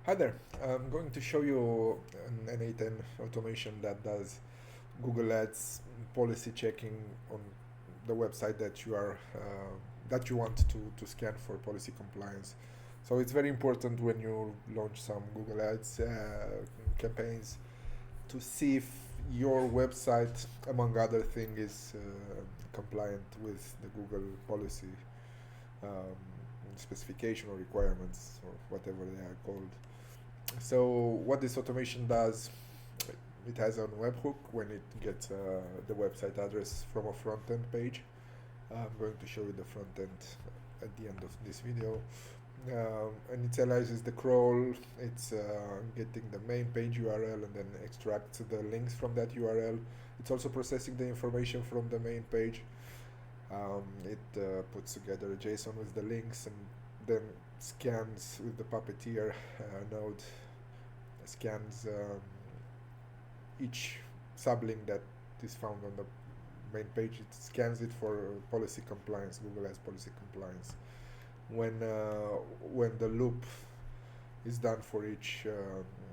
Hi there. I'm going to show you an N8N automation that does Google Ads policy checking on the website that you want to scan for policy compliance. So it's very important when you launch some Google Ads campaigns to see if your website, among other things, is compliant with the Google policy um, specification or requirements or whatever they are called. So what this automation does, it has a webhook when it gets the website address from a front-end page. I'm going to show you the front end at the end of this video. And it analyzes the crawl, it's getting the main page URL and then extracts the links from that URL. It's also processing the information from the main page. It puts together a JSON with the links and then scans with the Puppeteer node, scans each sublink that is found on the main page. It scans it for policy compliance, Google has policy compliance. When the loop is done for each,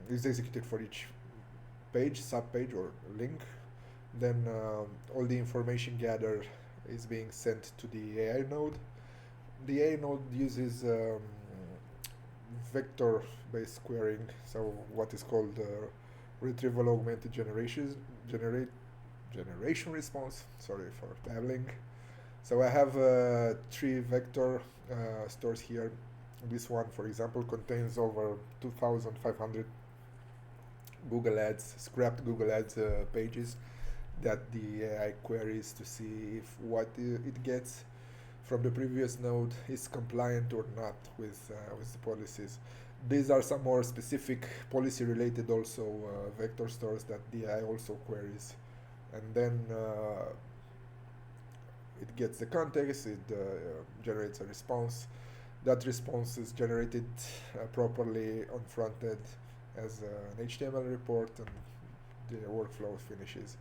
is executed for each page, subpage or link, then all the information gathered is being sent to the AI node. The AI node uses vector-based querying, so what is called retrieval augmented generation response. Sorry for babbling. So I have three vector stores here. This one, for example, contains over 2,500 Google Ads, scrapped Google Ads pages that the AI queries to see if what it gets from the previous node is compliant or not with the policies. These are some more specific policy-related also vector stores that the AI also queries, and then it gets the context, it generates a response. That response is generated properly on front end as an HTML report, and the workflow finishes.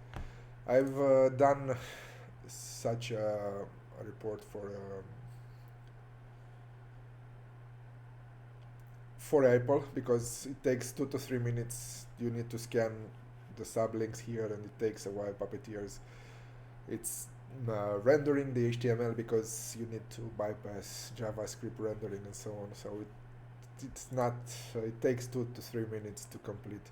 I've done such a report for Apple because it takes 2 to 3 minutes. You need to scan the sublinks here, and it takes a while. Puppeteers, it's rendering the HTML because you need to bypass JavaScript rendering and so on. So it's not. It takes 2 to 3 minutes to complete.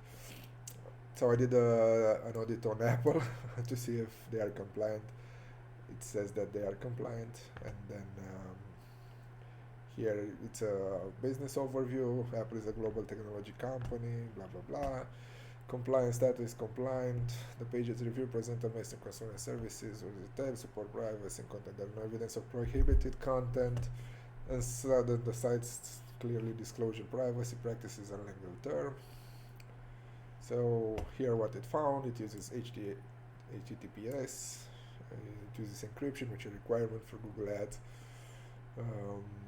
So I did an audit on Apple to see if they are compliant. It says that they are compliant, and then here it's a business overview. Apple is a global technology company, blah blah blah. Compliance status compliant. The pages review present a mess in consumer services or the tab support privacy and content. There is no evidence of prohibited content, and so that the sites clearly disclosure privacy practices and legal term. So here what it found, it uses HTTPS, it uses encryption, which is a requirement for Google Ads.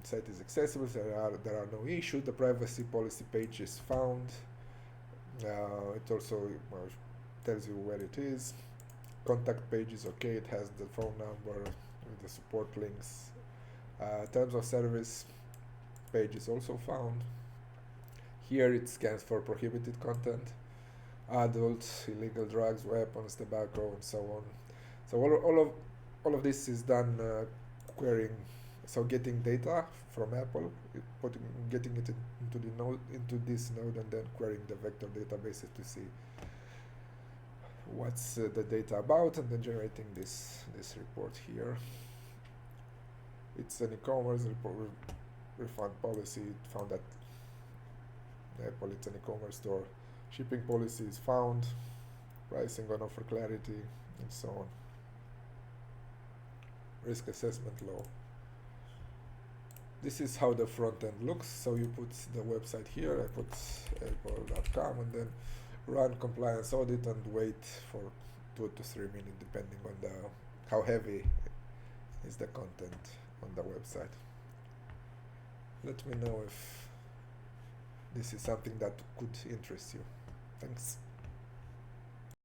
Site is accessible, there are no issues. The privacy policy page is found. It also tells you where it is. Contact page is okay, it has the phone number with the support links. Terms of service page is also found. Here it scans for prohibited content, adults, illegal drugs, weapons, tobacco, and so on. So all of this is done querying, so getting data from Apple, getting it into this node, and then querying the vector databases to see what's the data about, and then generating this report here. It's an e-commerce refund policy. It found that Apple, it's an e-commerce store. Shipping policy is found, pricing on offer clarity, and so on. Risk assessment law. This is how the front end looks. So you put the website here, I put apple.com, and then run compliance audit and wait for 2 to 3 minutes depending on how heavy is the content on the website. Let me know if this is something that could interest you. Thanks.